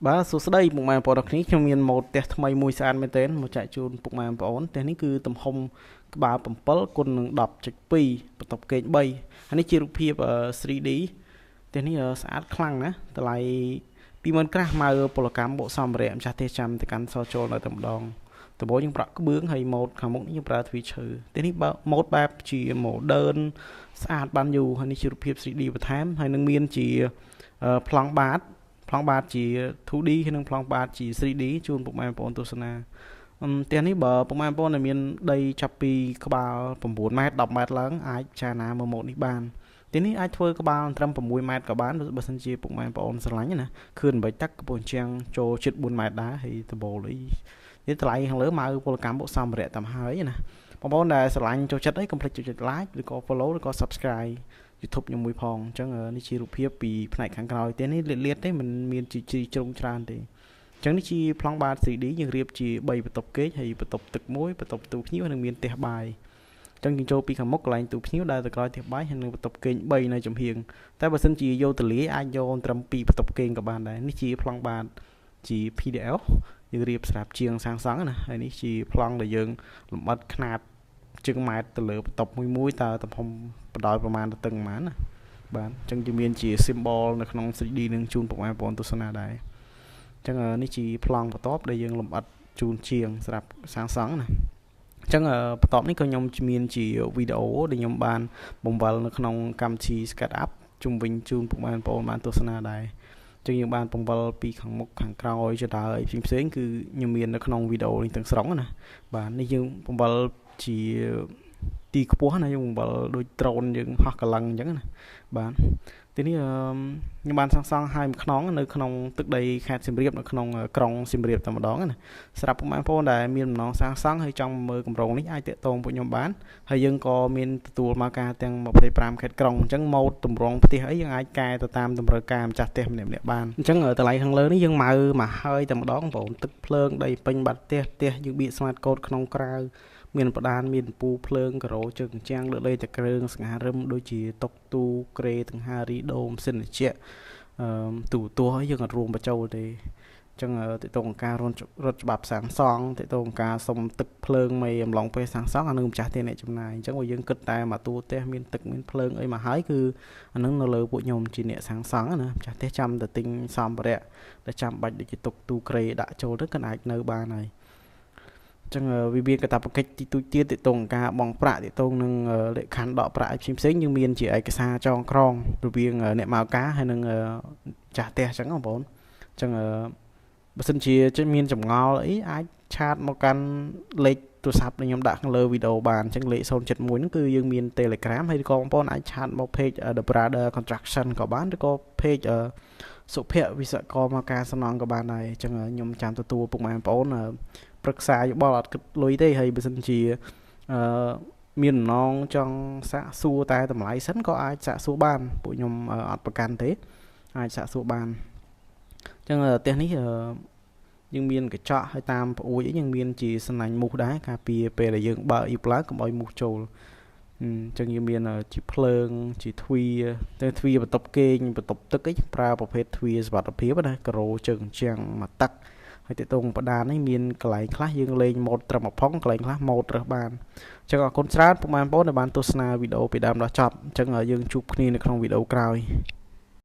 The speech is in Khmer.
បាទសួស្តីពុកម៉ែបងប្អូនគ្នាខ្ញុំមានម៉ូតផ្ទះថ្មីមួយស្អាតមែនទែនមកចែកជូនពុកម៉ែបងប្អូនផ្ទះនេះគឺទំហំក្បាល7គុណនឹង10.2បន្ទប់គេង3ហើយនេះជារូបភាព3D ផ្ទះនេះស្អាតខ្លាំងណាស់តម្លៃ20000ក្រាស់ម៉ៅពលកម្មបកសម្ភារៈម្ចាស់ផ្ទះចាំទៅកាន់សល់ចូលនៅតែម្ដងដំបូងយើងប្រាក់ក្បឿងហើយម៉ូតខាងមុខនេះយើងប្រើទ្វីឈើផ្ទះនេះម៉ូតបែបជា modern ស្អាតបានយូរហើយនេះជារូបភាព 3D បន្ថែមហើយនឹងមានជាប្លង់បាតជា 2D ហើយនឹងប្លង់បាតជា 3D ជូនពុកម៉ែបងប្អូនទស្សនាផ្ទះនេះបើពុកម៉ែបងប្អូនដែលមានដីចាប់ពីក្បាល9ម៉ែត្រ10ម៉ែត្រឡើងអាចពិចារណាមើលម៉ូតនេះបានផ្ទះនេះអាចធ្វើក្បាលត្រឹម6ម៉ែត្រក៏បានបើសិនជាពុកម៉ែបងប្អូនស្រឡាញ់ណាខឿន8ទឹកកំពង់ជាងចូលជិត4ម៉ែត្រដែរហើយដបូលនេះតម្លៃខាងលើម៉ៅពលកម្មបុកសម្ភារៈតាមហើយណាបងប្អូនដែលស្រឡាញ់ចូលចិត្តអីកុំភ្លេចចុច like ឬក៏ follow ឬក៏ subscribe YouTube ខ្ញុំមួយផងអញ្ចឹងនេះជារូបភាពពីផ្នែកខាងក្រោយទេនេះលាតទេមិនមានជាជ្រុងច្រើនទេអញ្ចឹងនេះជាប្លង់បាត 3D យើងរៀបជា3បន្ទប់គេកហើយបន្ទប់ទឹកមួយបន្ទប់ទូភ្ញៀវនិងមានផ្ទះបាយអញ្ចឹងយើងចូលពីខាងមុខកន្លែងទូភ្ញៀវដើរទៅក្រោយផ្ទះបាយហើយនឹងបន្ទប់គេង3នៅចំហៀងតែបើសិនជាយកទលាយអាចយកត្រឹម2បន្ទប់គេងក៏បានដែរនេះជាប្លង់បាតជា PDL យើងរៀបស្រាប់ជាងសាងសង់ណាហើយនេះជាប្លង់ដែលយើងលម្អិតຂະຫນាតជាងម៉ែត្រទៅលើបន្ទប់មួយតើទំហំបណ្ដោយប្រមាណទៅតឹងប្រហែលណាបាទអញ្ចឹងយើងមានជា symbol នៅក្នុង 3D នឹងជូនពុកម៉ែបងប្អូនទស្សនាដែរអញ្ចឹងនេះជាប្លង់បន្ទាប់ដែលយើងលម្អិតជូនជាងសម្រាប់សាងសង់ណាអញ្ចឹងបន្ទាប់នេះក៏ខ្ញុំមានជាវីដេអូដែលខ្ញុំបានបង្វិលនៅក្នុងកម្មវិធី SketchUp ជុំវិញជូនពុកម៉ែបងប្អូនបានទស្សនាដែរអញ្ចឹងយើងបានបង្វិលពីខាងមុខខាងក្រោយចដើអីផ្សេងគឺខ្ញុំមាននៅក្នុងវីដេអូនេះទាំងស្រុងណាបាទនេះយើងបង្វិលជាទីខ្ពស់ណាយើងបង្វិលដូចដ្រូនយើងហោះកលឹងអញ្ចឹងណាបាទទីនេះខ្ញុំបានសាងសង់ឲ្យមួយខ្នងនៅក្នុងទឹកដីខេត្តសៀមរាបនៅក្នុងក្រុងសៀមរាបតែម្ដងណាសម្រាប់ពុកម៉ែបងប្អូនដែលមានបំណងសាងសង់ហើយចង់មើលគម្រោងនេះអាចតាក់ទងពួកខ្ញុំបានហើយយើងក៏មានទទួលមកការទាំង25ខេត្តក្រុងអញ្ចឹងម៉ូតតម្រង់ផ្ទះអីយើងអាចកែទៅតាមតម្រូវការម្ចាស់ផ្ទះម្នាក់ៗបានអញ្ចឹងតម្លៃខាងលើនេះយើងម៉ៅមកហើយតែម្ដងបងប្អូនទឹកភ្លើងដីពេញបាត់ផ្ទះយើងបៀកស្មាតកូដក្នុងក្រៅមានបដានមានពូភ្លើងការ៉ូជើងចាំងលើកលែងតែគ្រឿងសង្ហារឹមដូចជាតុកទូក្រេទាំងហារីដូមសិនជាទូទាស់យើងអត់រួមបញ្ចូលទេអញ្ចឹងតើតើការរត់ច្បាប់សាងសង់តើតើការសុំទឹកភ្លើងមេអំឡុងពេលសាងសង់អានឹងម្ចាស់ផ្ទះអ្នកចំណាយអញ្ចឹងបើយើងគិតតែមកទូផ្ទះមានទឹកមានភ្លើងអីមកហើយគឺអានឹងនៅលើពួកខ្ញុំជាអ្នកសាងសង់ណាម្ចាស់ផ្ទះចាំតែទិញសម្ភារៈដែលចាំបាច់ដូចជាតុកទូក្រេដាក់ចូលទៅក៏អាចនៅបានហើយចឹងវាមានកាតព្វកិច្ចទីទូចទៀតទាក់ទងការបងប្រាក់ទាក់ទងនឹងលក្ខខណ្ឌដកប្រាក់ផ្សេងយើងមានជាឯកសារចងក្រងរវាងអ្នកមកការហើយនឹងចាស់ផ្ទះចឹងបងប្អូនចឹងបើសិនជាមានចម្ងល់អីអាចឆាតមកកាន់លេខទូរស័ព្ទដែលខ្ញុំដាក់ខាងលើវីដេអូបានអញ្ចឹងលេខ071ហ្នឹងគឺយើងមាន Telegram ហើយក៏បងប្អូនអាចឆាតមក page The Brother Construction ក៏បានឬក៏ page សុភ័ក្រវិស្វករមកការសំណងក៏បានដែរអញ្ចឹងខ្ញុំចាំទទួលពុកម៉ែបងប្អូនប្រឹក្សាយោបល់អត់គិតលុយទេហើយបើសិនជាមានបំណងចង់សាកសួរតែតម្លៃសិនក៏អាចសាកសួរបានពួកខ្ញុំអត់ប្រកាន់ទេអាចសាកសួរបានអញ្ចឹងផ្ទះនេះយើងមានកញ្ចក់ហើយតាមប្អួយយើងមានជាសំណាញ់មូសដែរការពារពេលដែលយើងបើកអ៊ីបឡើងកុំឲ្យមូសចូលអញ្ចឹងយើងមានជាភ្លើងជាទ្វារតែទ្វារបន្ទប់គេងបន្ទប់ទឹកអីប្រើប្រភេទទ្វារសុវត្ថិភាពណាការ៉ូជើងជាងមកទឹកហើយតើតងបដាននេះមានកន្លែងខ្លះយើងលេងម៉ូតត្រឹម10កន្លែងខ្លះម៉ូតរើសបានអញ្ចឹងអរគុណច្រើនពុកម៉ែបងប្អូនដែលបានទស្សនាវីដេអូពីដើមដល់ចប់អញ្ចឹងយើងជួបគ្នានៅក្នុងវីដេអូក្រោយ